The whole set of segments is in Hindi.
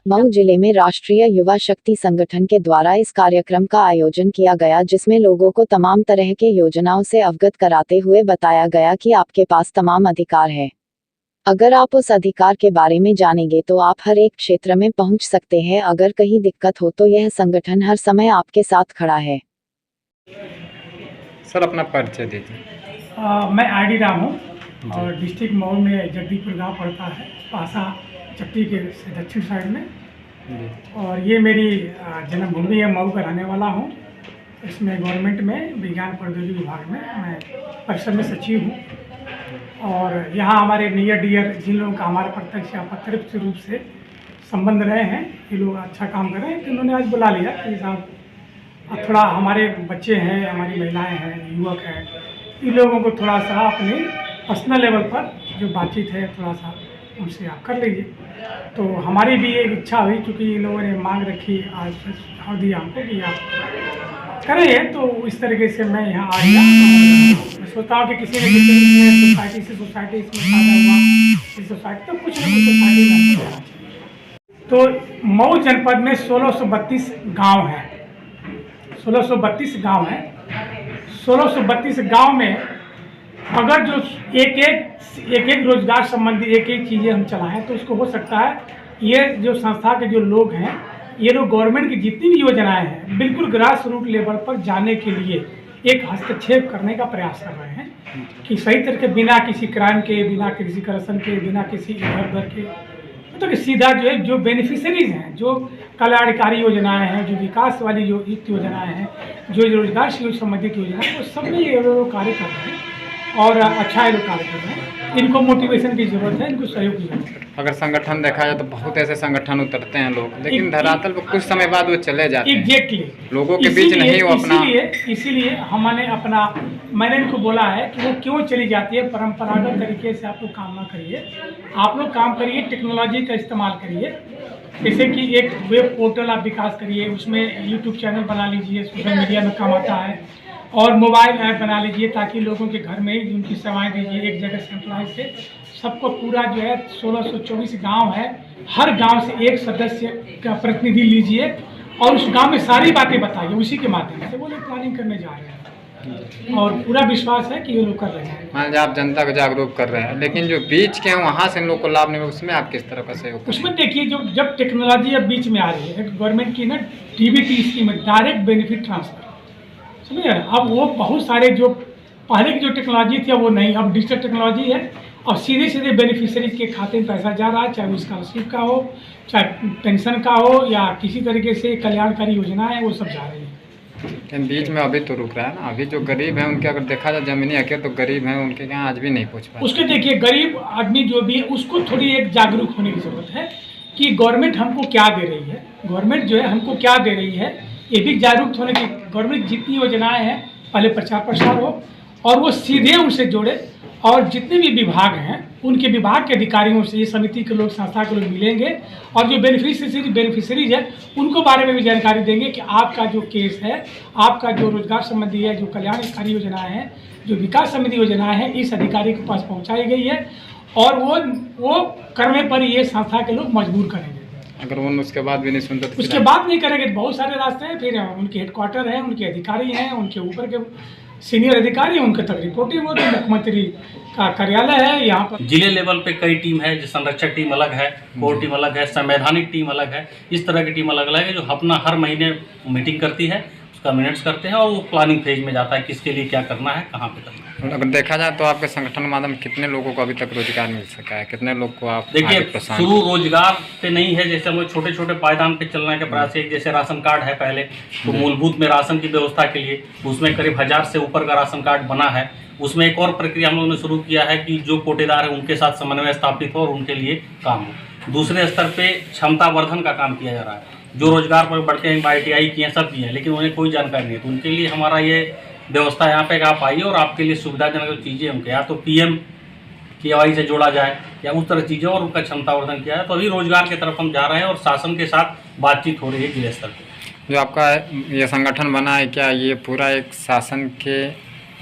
मऊ जिले में राष्ट्रीय युवा शक्ति संगठन के द्वारा इस कार्यक्रम का आयोजन किया गया, जिसमें लोगों को तमाम तरह के योजनाओं से अवगत कराते हुए बताया गया कि आपके पास तमाम अधिकार है। अगर आप उस अधिकार के बारे में जानेंगे तो आप हर एक क्षेत्र में पहुंच सकते हैं। अगर कहीं दिक्कत हो तो यह संगठन हर समय आपके साथ खड़ा है। सर, अपना परिचय दीजिए। मैं आईडी राम हूँ और डिस्ट्रिक्ट मऊ में जगदीपुर गांव पड़ता है, पासा चट्टी के दक्षिण साइड में। और ये मेरी जन्मभूमि है, मऊ का रहने वाला हूँ। इसमें गवर्नमेंट में विज्ञान प्रौद्योगिकी विभाग में मैं परिषद में सचिव हूँ। और यहाँ हमारे नियर डियर जिन लोगों का हमारे प्रत्यक्ष या अप्रत्यक्ष रूप से संबंध रहे हैं, ये लोग अच्छा काम कर रहे हैं, तो उन्होंने आज बुला लिया कि साहब थोड़ा हमारे बच्चे हैं, हमारी महिलाएं हैं, युवक हैं, इन लोगों को थोड़ा सा अपने पर्सनल लेवल पर जो बातचीत है थोड़ा सा उनसे आप कर लीजिए। तो हमारी भी एक इच्छा हुई, क्योंकि इन लोगों ने मांग रखी आज और दिया हमको कि आप करें, तो इस तरीके से मैं यहाँ आ गया। मैं सोचता हूँ कि किसी न किसी सोसाइटी से सोसाइटी इसमें फायदा हुआ, इस सोसाइटी तो कुछ न कुछ सोसाइटी में हमको देना चाहिए। तो मऊ जनपद में 1632 गाँव हैं, 1632 गाँव हैं। 1632 गांव में अगर जो एक रोजगार संबंधी एक चीज़ें हम चलाएं तो उसको हो सकता है ये जो संस्था के जो लोग हैं, ये लोग गवर्नमेंट की जितनी भी योजनाएं हैं बिल्कुल ग्रास रूट लेवल पर जाने के लिए एक हस्तक्षेप करने का प्रयास कर रहे हैं कि सही तरीके बिना किसी क्राइम के, बिना किसी करप्शन के, बिना किसी इधर उधर के, तो सीधा जो है जो बेनिफिशरीज हैं, जो कल्याणकारी योजनाएं हैं, जो विकास वाली जो योजनाएं हैं, जो रोजगार से संबंधित योजनाएं, वो सब में ये लोग कार्य कर रहे हैं और अच्छा ये लोग कार्य कर रहे हैं। इनको मोटिवेशन की जरूरत है, इनको सहयोग की जरूरत है। अगर संगठन देखा जाए तो बहुत ऐसे संगठन उतरते हैं लोग, लेकिन धरातल पर कुछ समय बाद वो चले जाते हैं। एग्जैक्टली, लोगों के बीच नहीं वो अपना। इसीलिए मैंने इनको बोला है कि वो क्यों चली जाती है। परंपरागत तरीके से आप लोग काम ना करिए, आप लोग काम करिए, टेक्नोलॉजी का इस्तेमाल करिए। जैसे कि एक वेब पोर्टल आप विकास करिए, उसमें यूट्यूब चैनल बना लीजिए, सोशल मीडिया में काम आता है, और मोबाइल ऐप बना लीजिए ताकि लोगों के घर में ही उनकी सेवाएं दीजिए एक जगह सेंट्रलाइज से। सबको पूरा जो है 1624 गांव है, हर गांव से एक सदस्य का प्रतिनिधि लीजिए और उस गांव में सारी बातें बताइए। उसी के माध्यम से वो लोग प्लानिंग करने जा रहे हैं और पूरा विश्वास है कि ये लोग कर रहे हैं। मान लीजिए आप जनता को जागरूक कर रहे हैं, लेकिन जो बीच के हैं वहाँ से इन लोग को लाभ नहीं, उसमें आप किस तरह का सहयोग? उसमें देखिए, जो जब टेक्नोलॉजी अब बीच में आ रही है, गवर्नमेंट की ना डीबीटी स्कीम है, डायरेक्ट बेनिफिट ट्रांसफर, समझिए। अब वो बहुत सारे जो पहले की जो टेक्नोलॉजी थी वो नहीं, अब डिजिटल टेक्नोलॉजी है और सीधे सीधे बेनिफिशरीज के खाते में पैसा जा रहा है, चाहे वो स्कॉलरशिप का हो, चाहे पेंशन का हो, या किसी तरीके से कल्याणकारी योजना है, वो सब जा रही है। लेकिन बीच में अभी तो रुक रहा है ना। अभी जो गरीब है उनके अगर देखा जाए जमीनी हक तो गरीब हैं, उनके यहाँ आज भी नहीं पहुँच पाए। उसके देखिए, गरीब आदमी जो भी है उसको थोड़ी एक जागरूक होने की ज़रूरत है कि गवर्नमेंट हमको क्या दे रही है, गवर्नमेंट जो है हमको क्या दे रही है, ये भी जागरूक होने की। गवर्नमेंट जितनी योजनाएं हैं पहले प्रचार प्रसार हो और वो सीधे उनसे जोड़े, और जितने भी विभाग हैं उनके विभाग के अधिकारियों से, ये समिति के लोग, संस्था के लोग मिलेंगे और जो बेनिफिशरीज है उनको बारे में भी जानकारी देंगे कि आपका जो केस है, आपका जो रोजगार संबंधी है, जो कल्याणकारी योजनाएं हैं, जो विकास संबंधी योजनाएं हैं, इस अधिकारी के पास पहुँचाई गई है और वो करने पर ये संस्था के लोग मजबूर करेंगे। अगर वो उसके बाद भी नहीं सुनते तो उसके बाद नहीं करेंगे, बहुत सारे रास्ते हैं। फिर उनके हेडक्वार्टर हैं, उनके अधिकारी हैं, उनके ऊपर के सीनियर अधिकारी, उनके तक रिपोर्टिंग होती है। मुख्यमंत्री का कार्यालय है यहाँ पर। जिले लेवल पे कई टीम है, जो संरक्षक टीम अलग है, कोर टीम अलग है, संवैधानिक टीम अलग है। इस तरह की टीम अलग अलग है जो अपना हर महीने मीटिंग करती है, उसका मिनट्स करते हैं और वो प्लानिंग फेज में जाता है, किसके लिए क्या करना है, कहाँ पे करना है। अगर देखा जाए तो आपके संगठन के माध्यम कितने लोगों को अभी तक रोजगार मिल सका है? कितने लोग को आप देखिए, शुरू रोजगार पे नहीं है, जैसे हम लोग छोटे छोटे पायदान पे चलने के प्रयास है। जैसे राशन कार्ड है, पहले तो मूलभूत में राशन की व्यवस्था के लिए उसमें करीब 1000 से ऊपर का राशन कार्ड बना है। उसमें एक और प्रक्रिया हम लोगों ने शुरू किया है कि जो कोटेदार है उनके साथ समन्वय स्थापित हो और उनके लिए काम हो। दूसरे स्तर पे क्षमता वर्धन का काम किया जा रहा है। जो रोजगार पर बढ़ते हैं, ITI किए, सब किए हैं, लेकिन उन्हें कोई जानकारी नहीं है, तो उनके लिए हमारा ये व्यवस्था यहाँ पे आप आइए और आपके लिए सुविधाजनक जो चीज़ें उनके या तो PMKY से जोड़ा जाए या उस तरह चीज़ें, और उनका क्षमता वर्धन किया है। तो अभी रोजगार की तरफ हम जा रहे हैं और शासन के साथ बातचीत हो रही है जिले स्तर पर। जो आपका ये संगठन बना है, क्या ये पूरा एक शासन के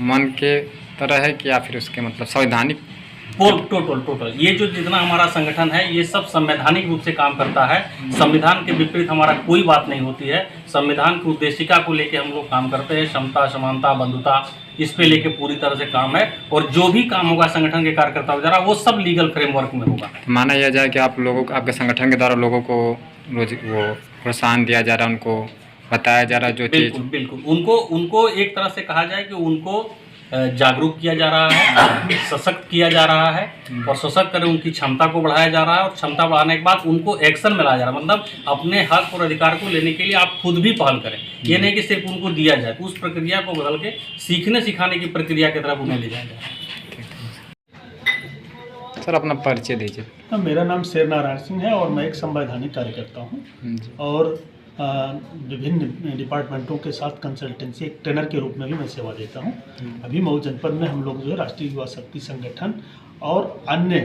मन के तरह है कि या फिर उसके मतलब संवैधानिक टोटल ये जो जितना हमारा संगठन है ये सब संवैधानिक रूप से काम करता है। संविधान के विपरीत हमारा कोई बात नहीं होती है। संविधान की उद्देशिका को लेके हम लोग काम करते हैं। समता, समानता, बंधुता, इस पे लेके पूरी तरह से काम है। और जो भी काम होगा संगठन के कार्यकर्ताओं द्वारा वो सब लीगल फ्रेमवर्क में होगा। माना यह जाए कि आप लोगों को, आपके संगठन के द्वारा लोगों को रोज वो प्रोत्साहन दिया जा रहा है, उनको बताया जा रहा है जो चीज़। बिल्कुल उनको एक तरह से कहा जाए कि उनको जागरूक किया जा रहा है, सशक्त किया जा रहा है, और सशक्त कर उनकी क्षमता को बढ़ाया जा रहा है। और क्षमता बढ़ाने के बाद उनको एक्शन में लाया जा रहा है। मतलब अपने हक और अधिकार को लेने के लिए आप खुद भी पहल करें। ये नहीं कि सिर्फ उनको दिया जाए, उस प्रक्रिया को बदल के सीखने सिखाने की प्रक्रिया की तरफ उन्हें ले जाया जाए। सर अपना परिचय दीजिए। मेरा नाम शेर नारायण सिंह है और मैं एक संवैधानिक कार्यकर्ता हूँ और विभिन्न डिपार्टमेंटों के साथ कंसल्टेंसी एक ट्रेनर के रूप में भी मैं सेवा देता हूँ। अभी मऊ जनपद में हम लोग जो है राष्ट्रीय युवा शक्ति संगठन और अन्य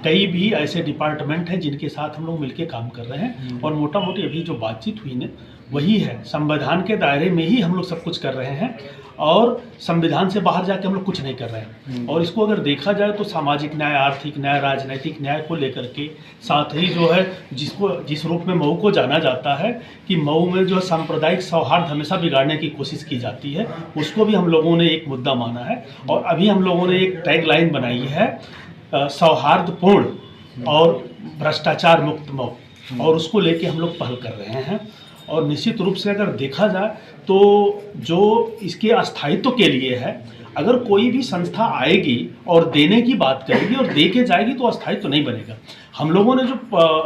कई भी ऐसे डिपार्टमेंट हैं जिनके साथ हम लोग मिलकर काम कर रहे हैं। और मोटा मोटी अभी जो बातचीत हुई न वही है, संविधान के दायरे में ही हम लोग सब कुछ कर रहे हैं और संविधान से बाहर जाके हम लोग कुछ नहीं कर रहे हैं। और इसको अगर देखा जाए तो सामाजिक न्याय, आर्थिक न्याय, राजनीतिक न्याय को लेकर के, साथ ही जो है जिस रूप में मऊ को जाना जाता है कि मऊ में जो सांप्रदायिक सौहार्द हमेशा बिगाड़ने की कोशिश की जाती है, उसको भी हम लोगों ने एक मुद्दा माना है। और अभी हम लोगों ने एक टैगलाइन बनाई है, सौहार्दपूर्ण और भ्रष्टाचार मुक्त मऊ, और उसको लेके हम लोग पहल कर रहे हैं। और निश्चित रूप से अगर देखा जाए तो जो इसके अस्थायित्व के लिए है, अगर कोई भी संस्था आएगी और देने की बात करेगी और दे के जाएगी तो अस्थायित्व नहीं बनेगा। हम लोगों ने जो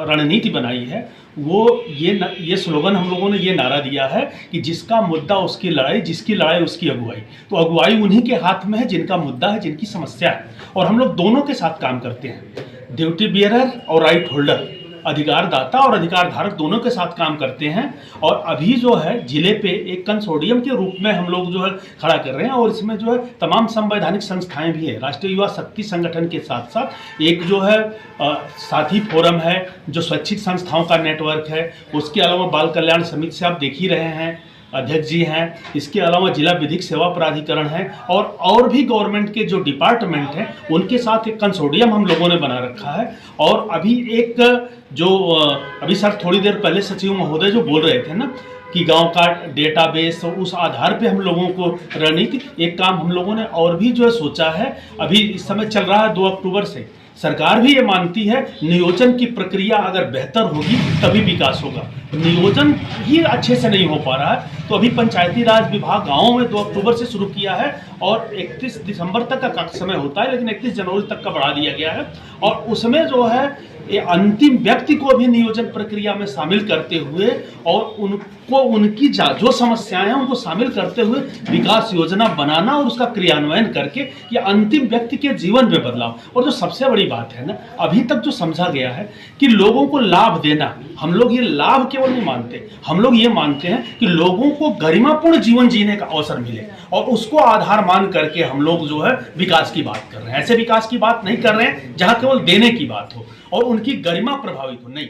रणनीति बनाई है वो ये स्लोगन हम लोगों ने ये नारा दिया है कि जिसका मुद्दा उसकी लड़ाई, जिसकी लड़ाई उसकी अगुवाई। तो अगुवाई उन्हीं के हाथ में है जिनका मुद्दा है, जिनकी समस्या है। और हम लोग दोनों के साथ काम करते हैं, ड्यूटी बियरर और राइट होल्डर, अधिकार दाता और अधिकार धारक दोनों के साथ काम करते हैं। और अभी जो है जिले पे एक कंसोर्डियम के रूप में हम लोग जो है खड़ा कर रहे हैं। और इसमें जो है तमाम संवैधानिक संस्थाएं भी है। राष्ट्रीय युवा शक्ति संगठन के साथ साथ एक जो है साथी फोरम है, जो स्वैच्छिक संस्थाओं का नेटवर्क है। उसके अलावा बाल कल्याण समिति से आप देख ही रहे हैं, अध्यक्ष जी हैं। इसके अलावा जिला विधिक सेवा प्राधिकरण है और भी गवर्नमेंट के जो डिपार्टमेंट हैं उनके साथ एक कंसोर्डियम हम लोगों ने बना रखा है। और अभी एक जो अभी सर थोड़ी देर पहले सचिव महोदय जो बोल रहे थे ना कि गांव का डेटाबेस, उस आधार पे हम लोगों को रणनीति एक काम हम लोगों ने और भी जो है सोचा है। अभी इस समय चल रहा है 2 अक्टूबर से, सरकार भी ये मानती है नियोजन की प्रक्रिया अगर बेहतर होगी तभी विकास होगा। नियोजन ही अच्छे से नहीं हो पा रहा है। तो अभी पंचायती राज विभाग गाँव में 2 अक्टूबर से शुरू किया है और 31 दिसंबर तक का समय होता है, लेकिन 31 जनवरी तक का बढ़ा दिया गया है। और उसमें जो है ये अंतिम व्यक्ति को भी नियोजन प्रक्रिया में शामिल करते हुए और उनको उनकी जो समस्याएं हैं उनको शामिल करते हुए विकास योजना बनाना और उसका क्रियान्वयन करके ये अंतिम व्यक्ति के जीवन में बदलाव। और जो सबसे बड़ी बात है ना, अभी तक जो समझा गया है कि लोगों को लाभ देना, हम लोग ये लाभ केवल नहीं मानते, हम लोग ये मानते हैं कि लोगों को गरिमापूर्ण जीवन जीने का अवसर मिले और उसको आधार मान करके हम लोग जो है विकास की बात कर रहे हैं। ऐसे विकास की बात नहीं कर रहे हैं जहां केवल देने की बात हो और उनकी गरिमा प्रभावित हो, नहीं।